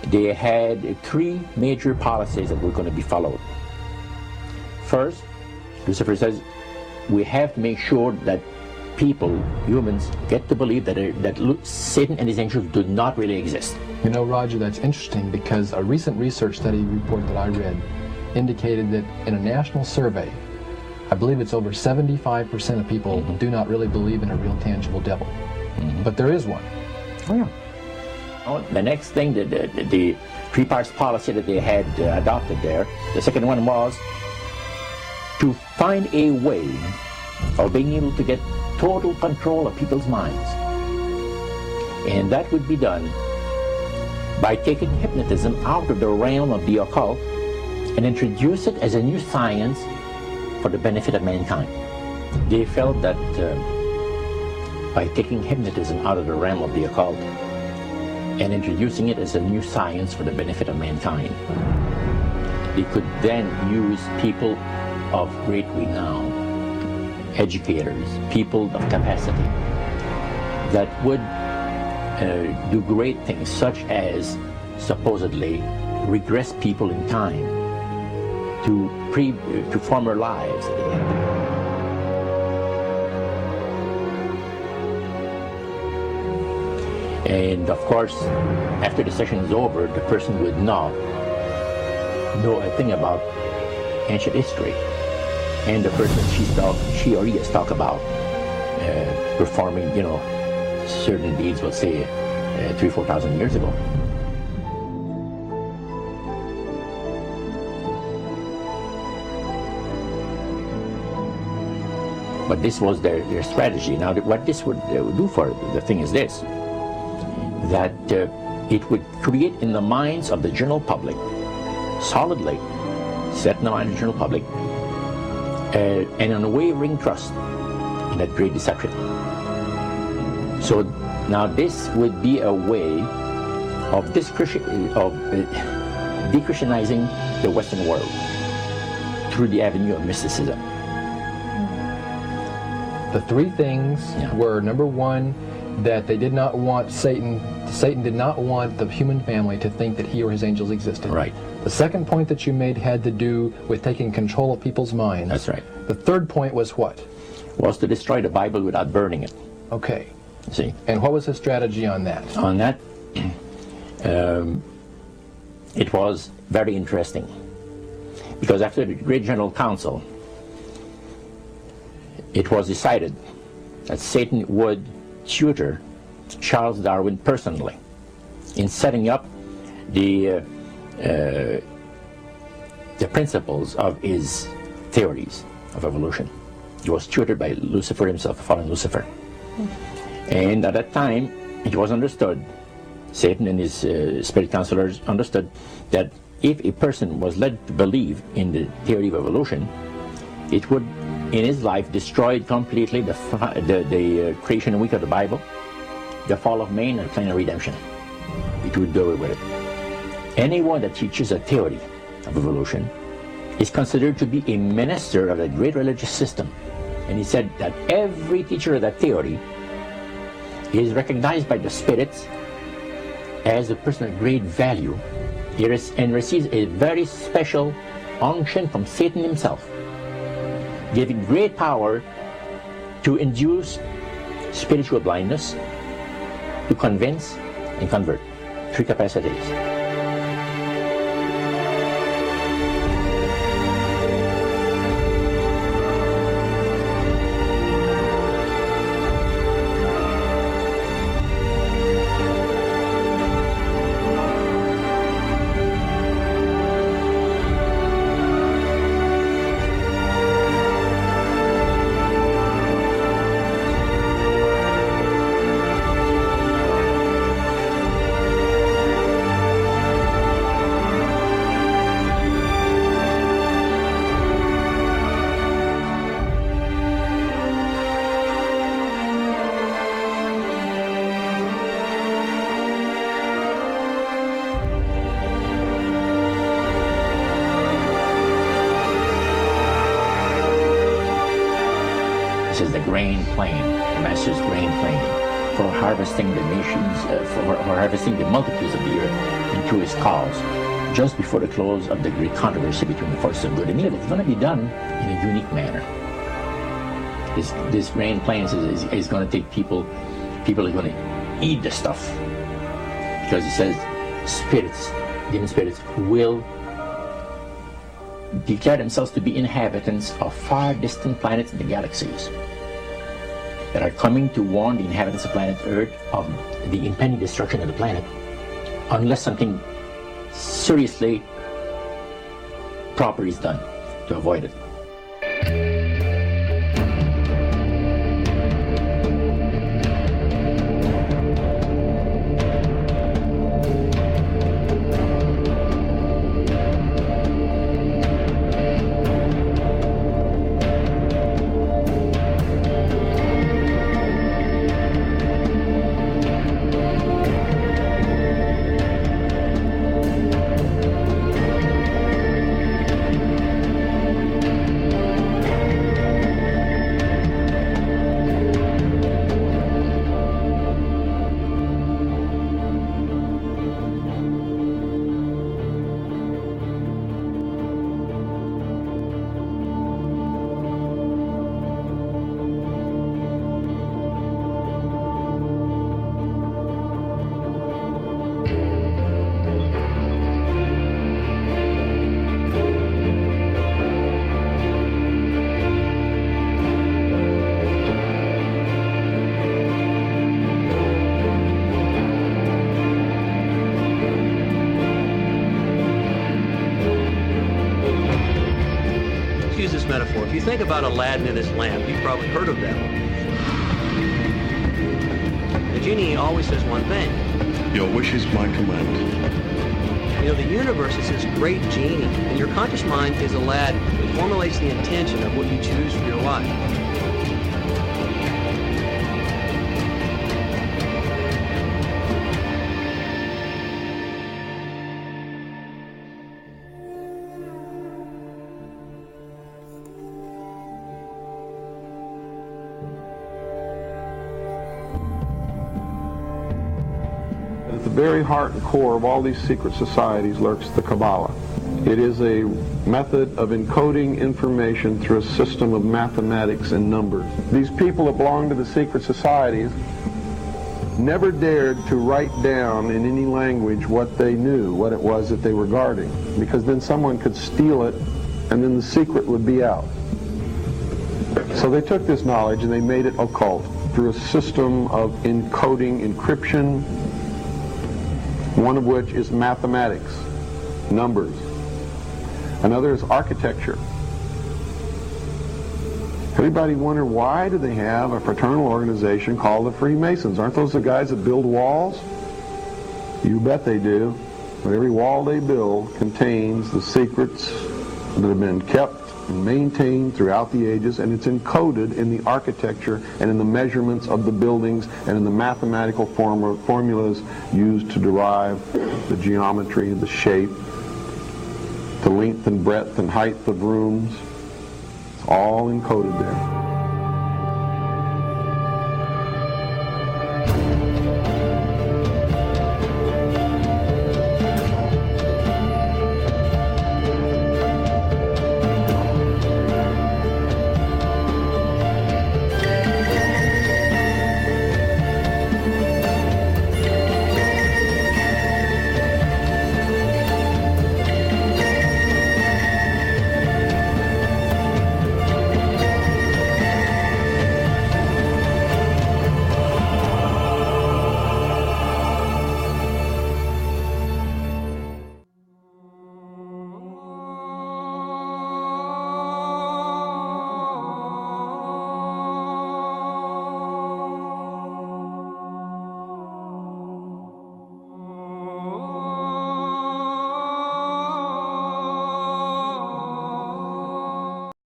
they had three major policies that were going to be followed. First, Lucifer says, we have to make sure that people, humans, get to believe that Satan and his angels do not really exist. You know, Roger, that's interesting because a recent research study report that I read indicated that in a national survey, I believe it's over 75% of people do not really believe in a real tangible devil. But there is one. Oh, yeah. Oh, the next thing, the three-parts policy that they had adopted there, the second one was to find a way of being able to get total control of people's minds. And that would be done by taking hypnotism out of the realm of the occult and introduce it as a new science for the benefit of mankind. They felt that by taking hypnotism out of the realm of the occult and introducing it as a new science for the benefit of mankind, they could then use people of great renown, educators, people of capacity, that would do great things, such as supposedly regress people in time to former lives that they had. And of course, after the session is over, the person would not know a thing about ancient history. And the person she or he has talked about performing, certain deeds, let's say, 3,000 or 4,000 years ago. But this was their strategy. Now, what this would do for the thing is this, that it would create in the minds of the general public, solidly set in the mind of the general public, an unwavering trust in that great deception. So now this would be a way of de-Christianizing the Western world through the avenue of mysticism. The three things were, number one, that they did not want Satan did not want the human family to think that he or his angels existed. Right. The second point that you made had to do with taking control of people's minds. That's right. The third point was what? Was to destroy the Bible without burning it. Okay. See? And what was his strategy on that? On that, it was very interesting. Because after the Great General Council, it was decided that Satan would tutor Charles Darwin personally in setting up the principles of his theories of evolution. He was tutored by Lucifer himself, fallen Lucifer. And at that time, it was understood, Satan and his spirit counselors understood, that if a person was led to believe in the theory of evolution, it would, in his life, destroy completely the creation week of the Bible, the fall of man, and the plan of redemption. It would do away with it. Anyone that teaches a theory of evolution is considered to be a minister of a great religious system. And he said that every teacher of that theory is recognized by the spirits as a person of great value and receives a very special unction from Satan himself, giving great power to induce spiritual blindness, to convince and convert. Three capacities. This is the grain plane, the master's grain plane. for harvesting the nations, for harvesting the multitudes of the earth into his cause, just before the close of the great controversy between the forces of good and evil. It's going to be done in a unique manner. This grand plan is going to take people are going to eat the stuff, because it says spirits, demon spirits, will declare themselves to be inhabitants of far distant planets in the galaxies that are coming to warn the inhabitants of planet Earth of the impending destruction of the planet, unless something seriously proper is done to avoid it. Metaphor. If you think about Aladdin and his lamp, you've probably heard of that one. The genie always says one thing. Your wish is my command. You know, the universe is this great genie, and your conscious mind is Aladdin. It formulates the intention of what you choose for your life. At the very heart and core of all these secret societies lurks the Kabbalah. It is a method of encoding information through a system of mathematics and numbers. These people that belong to the secret societies never dared to write down in any language what they knew, what it was that they were guarding, because then someone could steal it and then the secret would be out. So they took this knowledge and they made it occult through a system of encoding, encryption, one of which is mathematics, numbers. Another is architecture. Everybody wonder, why do they have a fraternal organization called the Freemasons? Aren't those the guys that build walls? You bet they do. But every wall they build contains the secrets that have been kept and maintained throughout the ages, and it's encoded in the architecture and in the measurements of the buildings and in the mathematical formulas used to derive the geometry, the shape, the length and breadth and height of rooms. It's all encoded there.